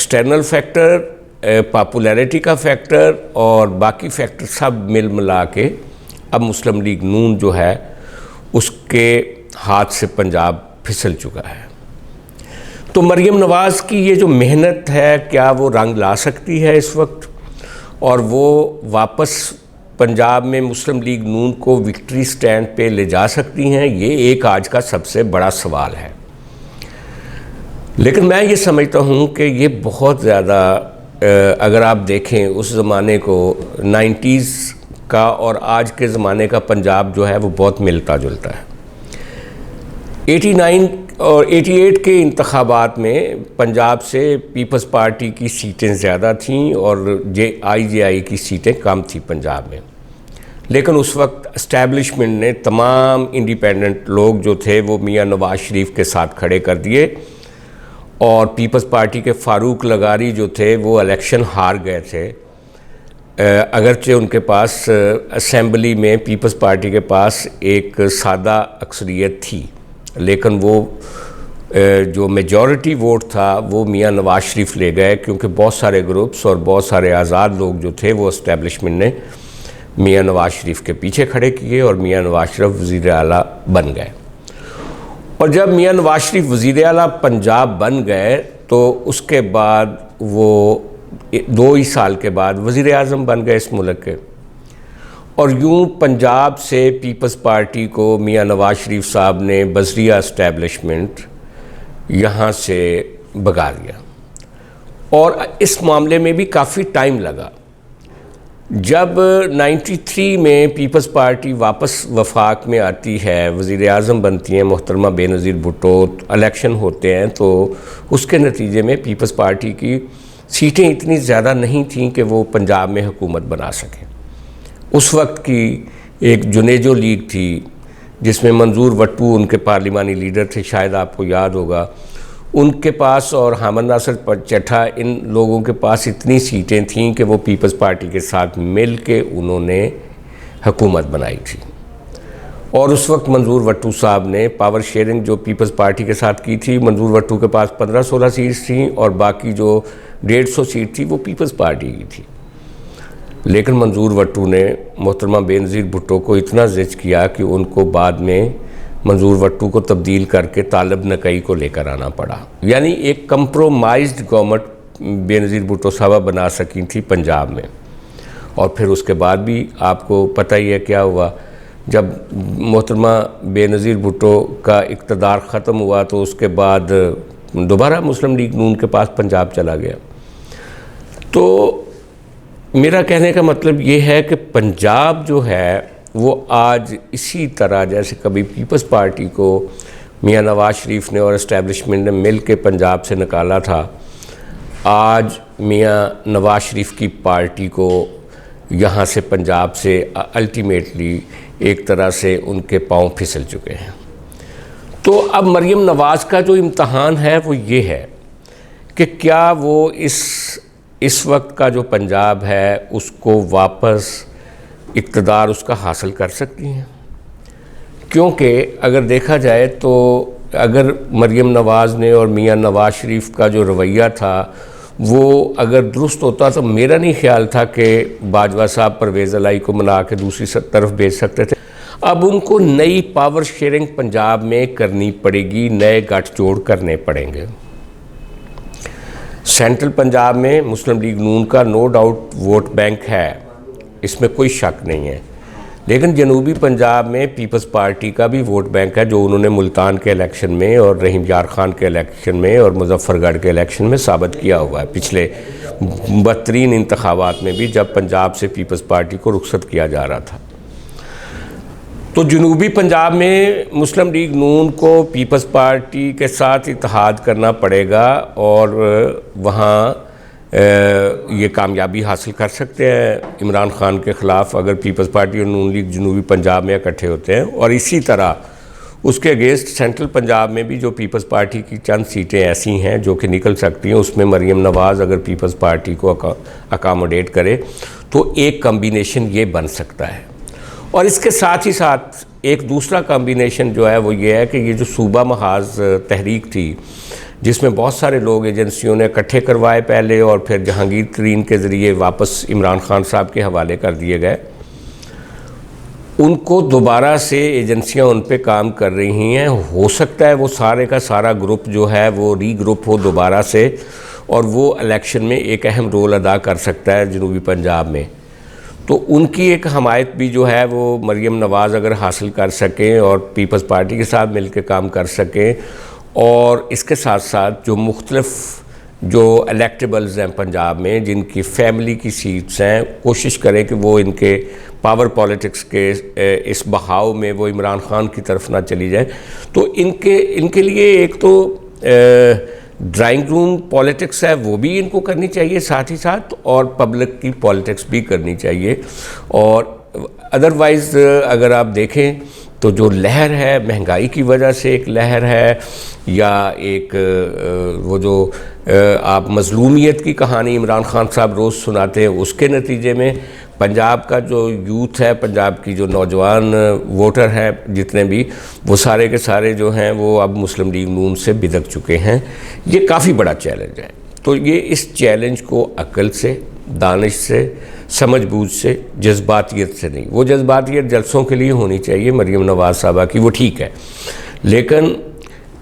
External factor, popularity का factor और बाकी फैक्टर सब मिल मिला के अब मुस्लिम लीग नून जो है उसके हाथ से पंजाब फिसल चुका है। तो मरीम नवाज़ की ये जो मेहनत है, क्या वो रंग ला सकती है इस वक्त और वो वापस पंजाब में मुस्लिम लीग नून को विक्ट्री स्टैंड पे ले जा सकती हैं? ये एक आज का सबसे बड़ा सवाल है। लेकिन मैं ये समझता हूँ कि ये बहुत ज़्यादा, अगर आप देखें उस ज़माने को 90s का और आज के ज़माने का पंजाब जो है वो बहुत मिलता जुलता है। 89 और 88 के इंतखाबात में पंजाब से पीपल्स पार्टी की सीटें ज़्यादा थीं और IJI की सीटें कम थी पंजाब में। लेकिन उस वक्त इस्टेब्लिशमेंट ने तमाम इंडिपेंडेंट लोग जो थे वो मियां नवाज़ शरीफ के साथ खड़े कर दिए और पीपल्स पार्टी के फारूक लगारी जो थे वो इलेक्शन हार गए थे। अगरचे उनके पास असेंबली में पीपल्स पार्टी के पास एक सादा अक्सरियत थी, लेकिन वो जो मेजॉरिटी वोट था वो मियां नवाज़ शरीफ ले गए, क्योंकि बहुत सारे ग्रुप्स और बहुत सारे आज़ाद लोग जो थे वो इस्टेब्लिशमेंट ने मियां नवाज़ शरीफ के पीछे खड़े किए और मियां नवाज़ शरीफ वज़ीर आला बन गए। और जब मियां नवाज़ शरीफ वज़ीर आला पंजाब बन गए तो उसके बाद वो 2 ही साल के बाद वज़ीर आज़म बन गए इस मुल्क के। और यूँ पंजाब से पीपल्स पार्टी को मियां नवाज़ शरीफ साहब ने बज़रिया इस्टेब्लिशमेंट यहाँ से भगा दिया। और इस मामले में भी काफ़ी टाइम लगा। जब 93 में पीपल्स पार्टी वापस वफाक में आती है, वज़ीर आज़म बनती हैं मोहतरमा बेनज़ीर भुट्टो, इलेक्शन होते हैं, तो उसके नतीजे में पीपल्स पार्टी की सीटें इतनी ज़्यादा नहीं थीं कि वो पंजाब में हुकूमत बना सकें। उस वक्त की एक जुनेजो लीग थी जिसमें मंजूर वट्टू उनके पार्लिमानी लीडर थे, शायद आपको याद होगा, उनके पास और हामिद नासिर चट्ठा, इन लोगों के पास इतनी सीटें थीं कि वो पीपल्स पार्टी के साथ मिल के उन्होंने हुकूमत बनाई थी। और उस वक्त मंजूर वट्टू साहब ने पावर शेयरिंग जो पीपल्स पार्टी के साथ की थी, मंजूर वट्टू के पास 15-16 सीट्स थीं और बाकी जो 150 सीट थी वो पीपल्स पार्टी की थी। लेकिन मंजूर वट्टू ने मोहतरमा बेनज़ीर भुट्टो को इतना ज़िद किया कि उनको बाद में मंजूर वट्टू को तब्दील करके तालिब नकई को लेकर आना पड़ा। यानी एक कंप्रोमाइज्ड गवर्नमेंट बेनज़ीर भुट्टो साहबा बना सकी थी पंजाब में। और फिर उसके बाद भी आपको पता ही है क्या हुआ। जब मोहतरमा बेनज़ीर भुट्टो का इक़्तिदार ख़त्म हुआ तो उसके बाद दोबारा मुस्लिम लीग नून के पास पंजाब चला गया। तो मेरा कहने का मतलब ये है कि पंजाब जो है वो आज इसी तरह जैसे कभी पीपल्स पार्टी को मियां नवाज़ शरीफ ने और इस्टेब्लिशमेंट ने मिल के पंजाब से निकाला था, आज मियां नवाज़ शरीफ की पार्टी को यहाँ से पंजाब से अल्टीमेटली एक तरह से उनके पाँव फिसल चुके हैं। तो अब मरीम नवाज़ का जो इम्तहान है वो ये है कि क्या वो इस वक्त का जो पंजाब है उसको वापस इक़्तिदार उसका हासिल कर सकती हैं। क्योंकि अगर देखा जाए तो अगर मरीम नवाज़ ने और मियां नवाज़ शरीफ का जो रवैया था वो अगर दुरुस्त होता तो मेरा नहीं ख्याल था कि बाजवा साहब परवेज़ इलाही को मना के दूसरी तरफ भेज सकते थे। अब उनको नई पावर शेयरिंग पंजाब में करनी पड़ेगी, नए गठजोड़ करने पड़ेंगे। सेंट्रल पंजाब में मुस्लिम लीग नून का नो डाउट वोट बैंक है, इसमें कोई शक नहीं है। लेकिन जनूबी पंजाब में पीपल्स पार्टी का भी वोट बैंक है, जो उन्होंने मुल्तान के इलेक्शन में और रहीम यार खान के इलेक्शन में और मुजफ्फरगढ़ के इलेक्शन में साबित किया हुआ है। पिछले बदतरीन इंतखाबात में भी जब पंजाब से पीपल्स पार्टी को रुखसत किया जा रहा था। तो जनूबी पंजाब में मुस्लिम लीग नून को पीपल्स पार्टी के साथ इत्तेहाद करना पड़ेगा और वहाँ ये कामयाबी हासिल कर सकते हैं इमरान खान के ख़िलाफ़ अगर पीपल्स पार्टी और नून लीग जनूबी पंजाब में इकट्ठे होते हैं। और इसी तरह उसके अगेंस्ट सेंट्रल पंजाब में भी जो पीपल्स पार्टी की चंद सीटें ऐसी हैं जो कि निकल सकती हैं, उसमें मरीम नवाज़ अगर पीपल्स पार्टी को अकामोडेट करे तो एक कम्बिनेशन ये बन सकता है। और इसके साथ ही साथ एक दूसरा कम्बिनेशन जो है वो ये है कि ये जो सूबा महाज तहरीक थी जिसमें बहुत सारे लोग एजेंसियों ने इकट्ठे करवाए पहले और फिर जहांगीर तरीन के ज़रिए वापस इमरान खान साहब के हवाले कर दिए गए। उनको दोबारा से एजेंसियां उन पे काम कर रही हैं। हो सकता है वो सारे का सारा ग्रुप जो है वो रीग्रुप हो दोबारा से और वो इलेक्शन में एक अहम रोल अदा कर सकता है जनूबी पंजाब में। तो उनकी एक हमायत भी जो है वो मरियम नवाज़ अगर हासिल कर सकें और पीपल्स पार्टी के साथ मिलकर काम कर सकें, और इसके साथ साथ जो मुख्तलिफ जो इलेक्टेबल्स हैं पंजाब में जिनकी फैमिली की सीट्स हैं, कोशिश करें कि वो इनके पावर पॉलिटिक्स के इस बहाव में वो इमरान खान की तरफ ना चली जाए। तो इनके लिए एक तो ड्राइंग रूम पॉलिटिक्स है वो भी इनको करनी चाहिए साथ ही साथ, और पब्लिक की पॉलिटिक्स भी करनी चाहिए। और अदरवाइज़ अगर आप देखें तो जो लहर है महंगाई की वजह से एक लहर है, या एक वो जो आप मज़लूमियत की कहानी इमरान खान साहब रोज़ सुनाते हैं, उसके नतीजे में पंजाब का जो यूथ है, पंजाब की जो नौजवान वोटर हैं जितने भी, वो सारे के सारे जो हैं वो अब मुस्लिम लीग नून से बिदक चुके हैं। ये काफ़ी बड़ा चैलेंज है। तो ये इस चैलेंज को अक्ल से, दानिश से, समझबूझ से, जज्बातियत से नहीं, वो जज्बातियत जलसों के लिए होनी चाहिए मरियम नवाज़ साहबा की, वो ठीक है, लेकिन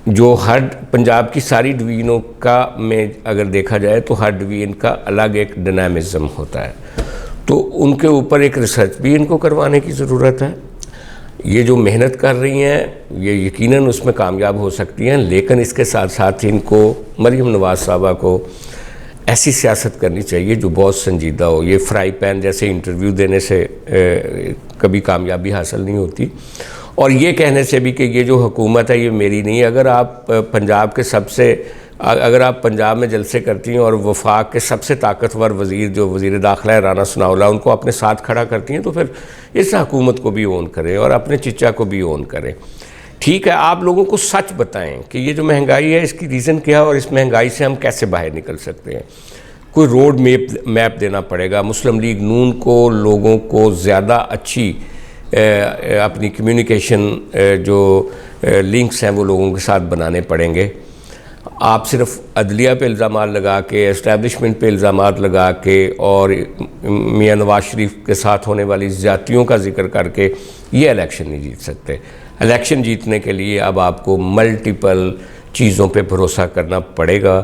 जो हर पंजाब की सारी डिवीज़नों का में अगर देखा जाए तो हर डिवीज़न का अलग एक डायनामिज़म होता है। तो उनके ऊपर एक रिसर्च भी इनको करवाने की ज़रूरत है। ये जो मेहनत कर रही हैं ये यकीनन उसमें कामयाब हो सकती हैं, लेकिन इसके साथ साथ इनको मरियम नवाज़ साहबा को ऐसी सियासत करनी चाहिए जो बहुत संजीदा हो। ये फ्राई पैन जैसे इंटरव्यू देने से कभी कामयाबी हासिल नहीं होती, और ये कहने से भी कि ये जो हुकूमत है ये मेरी नहीं है। अगर आप पंजाब के अगर आप पंजाब में जलसे करती हैं और वफाक के सबसे ताकतवर वज़ीर जो वज़ीर दाखिला है राना सनाउल्लाह, उनको अपने साथ खड़ा करती हैं, तो फिर इस हुकूमत को भी ओन करें और अपने चिच्चा को भी ओन करें। ठीक है, आप लोगों को सच बताएं कि ये जो महंगाई है इसकी रीज़न क्या है और इस महंगाई से हम कैसे बाहर निकल सकते हैं। कोई रोड मैप देना पड़ेगा। मुस्लिम लीग नून को लोगों को ज़्यादा अच्छी अपनी कम्युनिकेशन जो लिंक्स हैं वो लोगों के साथ बनाने पड़ेंगे। आप सिर्फ अदलिया पे इल्ज़ाम लगा के, एस्टैब्लिशमेंट पे इल्ज़ाम लगा के और मियां नवाज शरीफ के साथ होने वाली ज़्यादतियों का जिक्र करके ये इलेक्शन नहीं जीत सकते। इलेक्शन जीतने के लिए अब आपको मल्टीपल चीज़ों पे भरोसा करना पड़ेगा।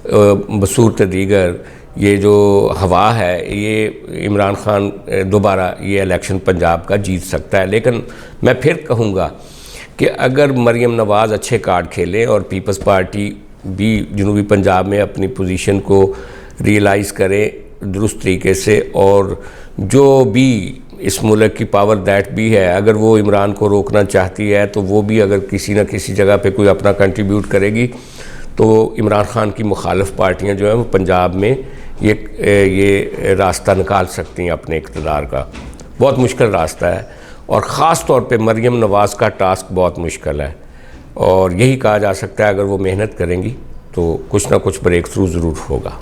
बसूरत दीगर ये जो हवा है ये इमरान खान दोबारा ये इलेक्शन पंजाब का जीत सकता है। लेकिन मैं फिर कहूँगा कि अगर मरियम नवाज़ अच्छे कार्ड खेलें और पीपल्स पार्टी भी जनूबी पंजाब में अपनी पोजीशन को रियलाइज़ करें दुरुस्त तरीके से, और जो भी इस मुल्क की पावर दैट भी है अगर वो इमरान को रोकना चाहती है तो वो भी अगर किसी न किसी जगह पे कोई अपना कंट्रीब्यूट करेगी तो इमरान खान की मुखालिफ पार्टियां जो हैं वो पंजाब में ये रास्ता निकाल सकती हैं अपने इक़्तिदार का। बहुत मुश्किल रास्ता है और ख़ास तौर पे मरियम नवाज़ का टास्क बहुत मुश्किल है, और यही कहा जा सकता है अगर वो मेहनत करेंगी तो कुछ ना कुछ ब्रेक थ्रू ज़रूर होगा।